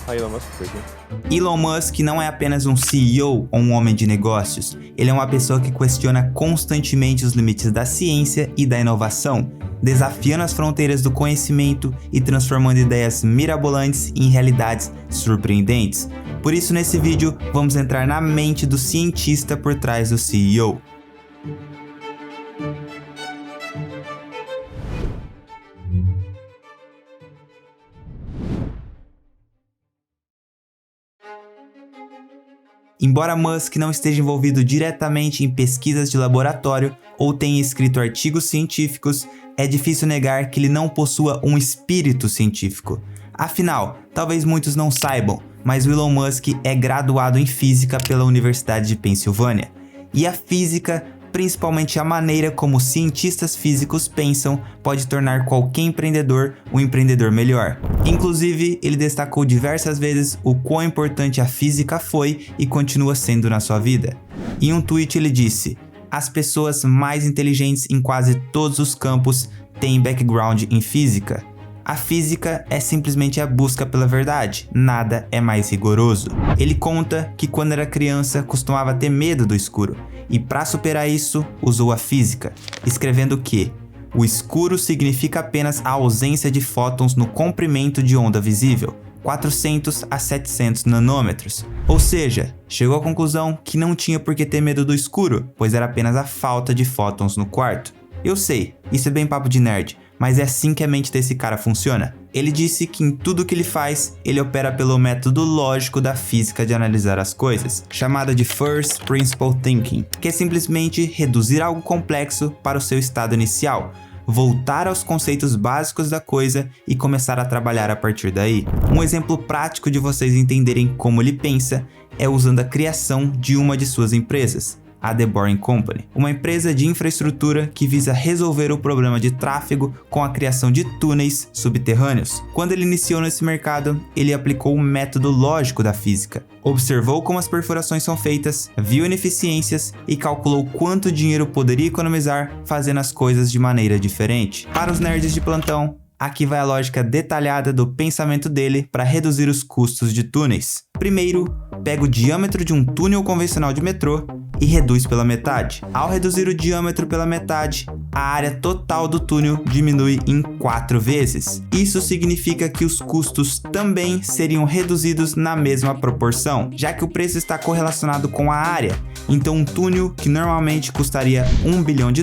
Hi, Elon Musk speaking. Elon Musk não é apenas um CEO ou um homem de negócios. Ele é uma pessoa que questiona constantemente os limites da ciência e da inovação, desafiando as fronteiras do conhecimento e transformando ideias mirabolantes em realidades surpreendentes. Por isso, nesse vídeo, vamos entrar na mente do cientista por trás do CEO. Embora Musk não esteja envolvido diretamente em pesquisas de laboratório ou tenha escrito artigos científicos, é difícil negar que ele não possua um espírito científico. Afinal, talvez muitos não saibam, mas o Elon Musk é graduado em física pela Universidade de Pensilvânia. E a física, principalmente a maneira como cientistas físicos pensam, pode tornar qualquer empreendedor um empreendedor melhor. Inclusive, ele destacou diversas vezes o quão importante a física foi e continua sendo na sua vida. Em um tweet ele disse: "As pessoas mais inteligentes em quase todos os campos têm background em física. A física é simplesmente a busca pela verdade, nada é mais rigoroso." Ele conta que quando era criança costumava ter medo do escuro, e para superar isso usou a física, escrevendo que o escuro significa apenas a ausência de fótons no comprimento de onda visível, 400 a 700 nanômetros. Ou seja, chegou à conclusão que não tinha por que ter medo do escuro, pois era apenas a falta de fótons no quarto. Eu sei, isso é bem papo de nerd, mas é assim que a mente desse cara funciona. Ele disse que em tudo que ele faz, ele opera pelo método lógico da física de analisar as coisas, chamada de First Principle Thinking, que é simplesmente reduzir algo complexo para o seu estado inicial, voltar aos conceitos básicos da coisa e começar a trabalhar a partir daí. Um exemplo prático de vocês entenderem como ele pensa é usando a criação de uma de suas empresas, a The Boring Company, uma empresa de infraestrutura que visa resolver o problema de tráfego com a criação de túneis subterrâneos. Quando ele iniciou nesse mercado, ele aplicou o método lógico da física, observou como as perfurações são feitas, viu ineficiências e calculou quanto dinheiro poderia economizar fazendo as coisas de maneira diferente. Para os nerds de plantão, aqui vai a lógica detalhada do pensamento dele para reduzir os custos de túneis. Primeiro, pega o diâmetro de um túnel convencional de metrô e reduz pela metade. Ao reduzir o diâmetro pela metade, a área total do túnel diminui em 4 vezes. Isso significa que os custos também seriam reduzidos na mesma proporção, já que o preço está correlacionado com a área. Então um túnel que normalmente custaria $1 bilhão,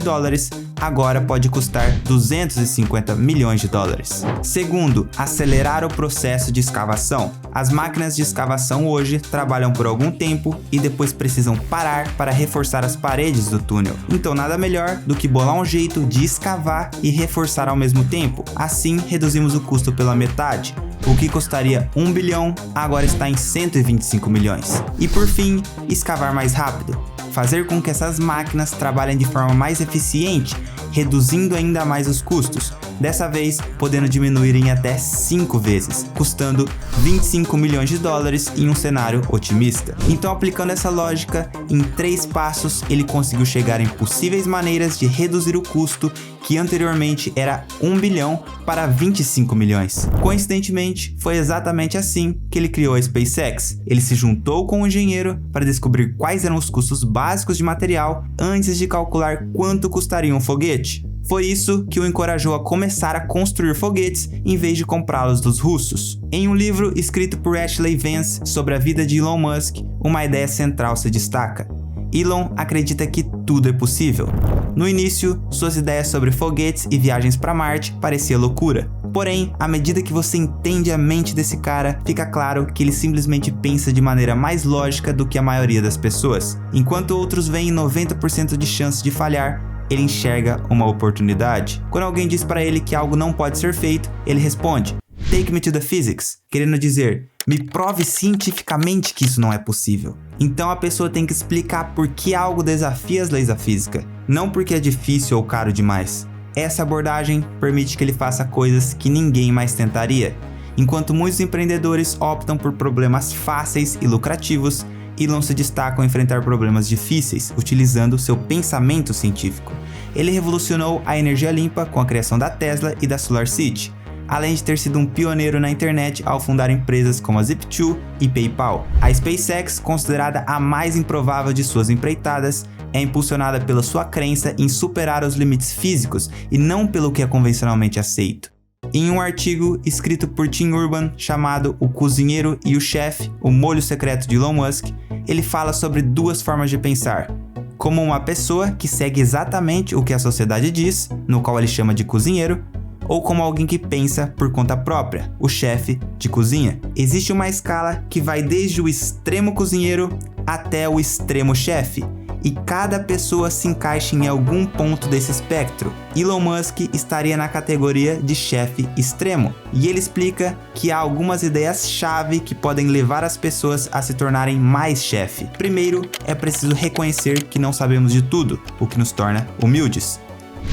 agora pode custar 250 milhões de dólares. Segundo, acelerar o processo de escavação. As máquinas de escavação hoje trabalham por algum tempo e depois precisam parar para reforçar as paredes do túnel. Então nada melhor do que bolar um jeito de escavar e reforçar ao mesmo tempo. Assim reduzimos o custo pela metade. O que custaria 1 bilhão agora está em 125 milhões. E por fim, escavar mais rápido. Fazer com que essas máquinas trabalhem de forma mais eficiente, reduzindo ainda mais os custos, dessa vez podendo diminuir em até 5 vezes, custando 25 milhões de dólares em um cenário otimista. Então, aplicando essa lógica, em 3 passos ele conseguiu chegar em possíveis maneiras de reduzir o custo que anteriormente era 1 bilhão para 25 milhões. Coincidentemente, foi exatamente assim que ele criou a SpaceX. Ele se juntou com um engenheiro para descobrir quais eram os custos básicos de material antes de calcular quanto custaria um foguete. Foi isso que o encorajou a começar a construir foguetes em vez de comprá-los dos russos. Em um livro escrito por Ashley Vance sobre a vida de Elon Musk, uma ideia central se destaca. Elon acredita que tudo é possível. No início, suas ideias sobre foguetes e viagens para Marte pareciam loucura. Porém, à medida que você entende a mente desse cara, fica claro que ele simplesmente pensa de maneira mais lógica do que a maioria das pessoas. Enquanto outros veem 90% de chance de falhar, ele enxerga uma oportunidade. Quando alguém diz para ele que algo não pode ser feito, ele responde: "Take me to the physics", querendo dizer: "Me prove cientificamente que isso não é possível". Então a pessoa tem que explicar por que algo desafia as leis da física, não porque é difícil ou caro demais. Essa abordagem permite que ele faça coisas que ninguém mais tentaria. Enquanto muitos empreendedores optam por problemas fáceis e lucrativos, Elon se destaca ao enfrentar problemas difíceis, utilizando seu pensamento científico. Ele revolucionou a energia limpa com a criação da Tesla e da SolarCity. além de ter sido um pioneiro na internet ao fundar empresas como a Zip2 e PayPal. A SpaceX, considerada a mais improvável de suas empreitadas, é impulsionada pela sua crença em superar os limites físicos e não pelo que é convencionalmente aceito. Em um artigo escrito por Tim Urban chamado O Cozinheiro e o Chefe, o molho secreto de Elon Musk, ele fala sobre duas formas de pensar. Como uma pessoa que segue exatamente o que a sociedade diz, no qual ele chama de cozinheiro, ou como alguém que pensa por conta própria, o chefe de cozinha. Existe uma escala que vai desde o extremo cozinheiro até o extremo chefe, e cada pessoa se encaixa em algum ponto desse espectro. Elon Musk estaria na categoria de chefe extremo, e ele explica que há algumas ideias-chave que podem levar as pessoas a se tornarem mais chefe. Primeiro, é preciso reconhecer que não sabemos de tudo, o que nos torna humildes.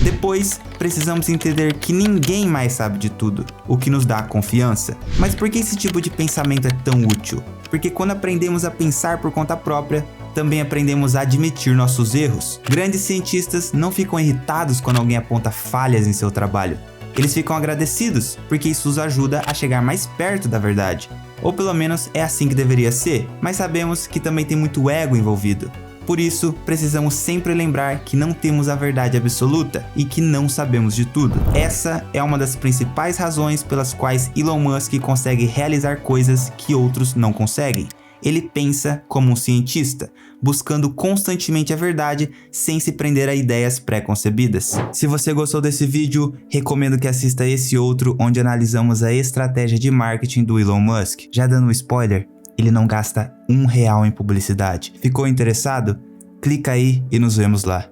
Depois, precisamos entender que ninguém mais sabe de tudo, o que nos dá confiança. Mas por que esse tipo de pensamento é tão útil? Porque quando aprendemos a pensar por conta própria, também aprendemos a admitir nossos erros. Grandes cientistas não ficam irritados quando alguém aponta falhas em seu trabalho. Eles ficam agradecidos, porque isso os ajuda a chegar mais perto da verdade. Ou pelo menos é assim que deveria ser, mas sabemos que também tem muito ego envolvido. Por isso, precisamos sempre lembrar que não temos a verdade absoluta e que não sabemos de tudo. Essa é uma das principais razões pelas quais Elon Musk consegue realizar coisas que outros não conseguem. Ele pensa como um cientista, buscando constantemente a verdade sem se prender a ideias pré-concebidas. Se você gostou desse vídeo, recomendo que assista esse outro onde analisamos a estratégia de marketing do Elon Musk. Já dando um spoiler, ele não gasta R$1 em publicidade. Ficou interessado? Clica aí e nos vemos lá.